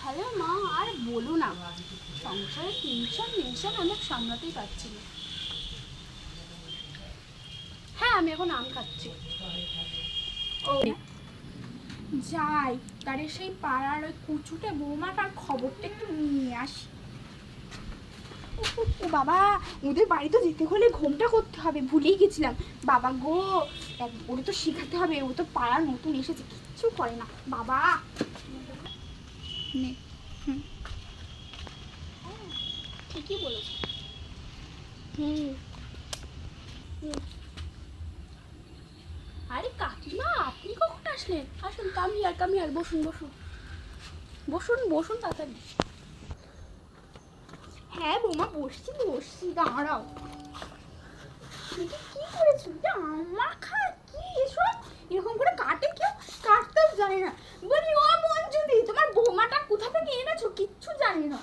তাহলে মা আর বলো না, সংসারে টেনশন অনেক সামলাতেই পারছি না। হ্যাঁ আমি এখন আম খাচ্ছি। ও যাই, তারে সেই পাড়ার ওই কুচুটে বৌমাটার খবরটা একটু নিয়ে আসি। ও বাবা, ওদের বাড়ি তো যেতে হলে ঘুমটা করতে হবে, ভুলেই গেছিলাম। বাবা গো, ওরে তো শেখাতে হবে, ও তো পাড়ার নতুন এসেছে, কিচ্ছু করে না। বাবা নে, ঠিকই বলেছে। আরে কাকিমা, আপনি কখন আসলেন? আসুন, কামিয়ার বসুন বসুন বসুন বসুন তাড়াতাড়ি। হ্যাঁ বৌমা, বসছি দাঁড়াও। কি করেছো? আমার খা কি এসব? এরকম করে কাটে কেউ? কাটতেও জানে না। বলি ও মঞ্জুদি, তোমার বৌমাটা কোথা থেকে এনেছো? কিচ্ছু জানি না।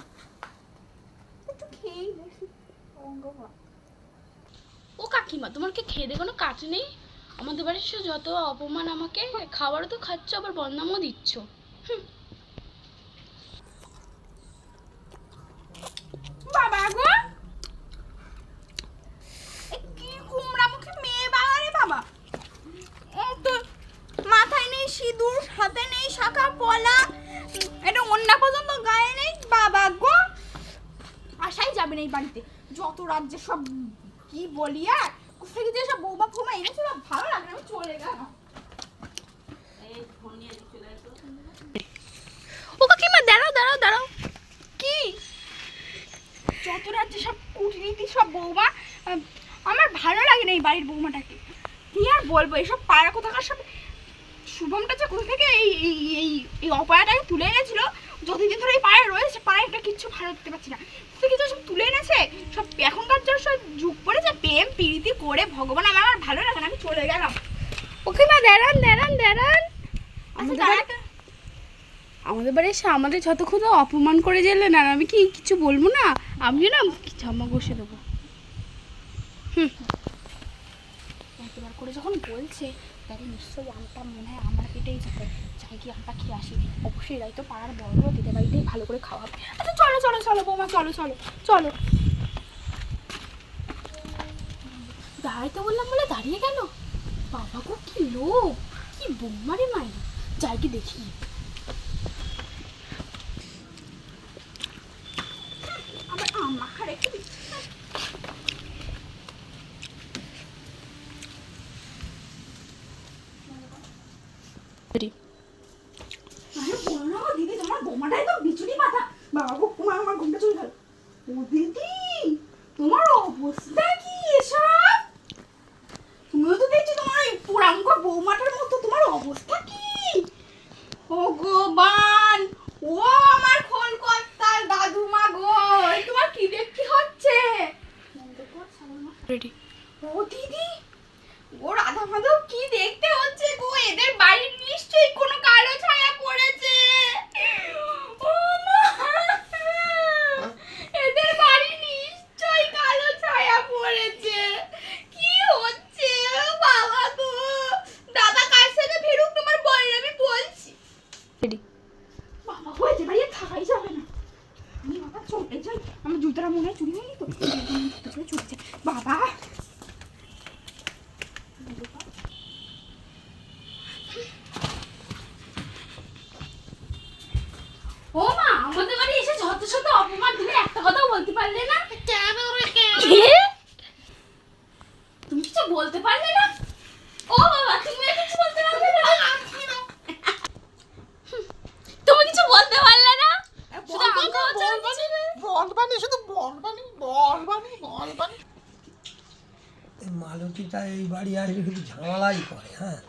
একটু খেয়েই দেখি। ও কাকিমা, তোমার কি খেয়ে দিয়ে কোনো কাজ নেই? আমাদের বাড়ির সে যত অপমান, আমাকে খাবারও তো খাচ্ছ, আবার বদনামও দিচ্ছ। বাবা গো, কি কুমড়া মুখে মেয়ে বাবা রে বাবা। তো মাথায় নেই সিঁদুর, হাতে নেই শাখা পলা, এটা অন্য পর্যন্ত গায়ে নেই। বাবা গো, আসাই যাবে না এই বাড়িতে। যত রাজ্যে সব কি বলি, আর কোথায় যে সব বৌমা ফৌমা এনেছিল, ভালো লাগে না, আমি চলে গেলাম। ও কাকিমা, দাঁড়াও। কি যত রাজ্যে সব কুটনীতি সব বৌমা, আমার ভালো লাগে না এই বাড়ির বৌমাটাকে। কি আর বলবো, এইসব পাড়া কোথাকার সব শুভমটা যে কোথা থেকে এই অপয়াটাকে তুলে এনেছিল, যতদিন ধরে এই পাড়ায় রয়েছে, পাড়ায় একটা কিচ্ছু ভালো দেখতে পাচ্ছি না। কিছু সব তুলে এনেছে, সব এখনকার যা সব যুগ পড়েছে, প্রেম প্রীতি করে, ভগবান আমার ভালো লাগে না, আমি চলে গেলাম। ওকে মা, দাঁড়ান। আমাদের বাড়ি এসে আমাদের যতক্ষণ অপমান করে গেলেন, আর আমি কি কিছু বলবো না? আমিও না জামা বসে দেবো। এতবার করে যখন বলছে, তাহলে নিশ্চয়ই আমটা মনে হয় আমার পেটেই যাবে। যাই কি আমটা খেয়ে আসি। অবশ্যই এরাই তো পাড়ার বড়, দিতে বাড়িতেই ভালো করে খাওয়াবে। আচ্ছা চলো বৌমা, চলো। দাঁড়াইতে বললাম বলে দাঁড়িয়ে গেল। বাবা গো, কি লোক, কি বৌমারে মায়ের। যাই কি দেখি। আবার আম মাখা রেখে দিচ্ছি। দিদি, তোমার বৌমাটাই তো বিচুরি মাথা। বাবা গো, আমার ঘুমটা চলে গেল। ও দিদি, তোমার অবস্থা কি এসব? তুমিও তো দেখছি তোমার ওই পোড়ামুখা বৌমাটার মতো, তোমার অবস্থা কি? ও ভগবান, ও আমার খোলকর্তার দাদুমা গো, তোমার কি দেখতে হচ্ছে? রেডি। ও দিদি, ও রাধা মাধব, কি দেখতে হচ্ছে গো? এদের বাড়ির নিশ্চয়ই কোনো কালো ছায়া পড়েছে। ও মা, এদের বাড়ি নিশ্চয়ই কালো ছায়া পড়েছে। কি হচ্ছে বাবা গো? দাদা কার সাথে ফেরুক, তোমার বল, আমি বলছি। বাবা গো, এদের বাড়ি থাকাই যাবে না। আমি বাবা চলে যাই, আমার জুতোটা মনে হয় চুরি হয়নি তো, চুরিছে বাবা। ও মা, আমাদের বাড়ি এসে যত শত অপমান, তুমি একটা কথাও বলতে পারলে না। তুমি কিছু বলতে পারলে না? ও বাবা, তুমি কিছু বলতে পারলে না? তুমি কিছু বলতে পারলে না? মালতীটা এই বাড়ি আসবে শুধু ঝামেলাই করে। হ্যাঁ,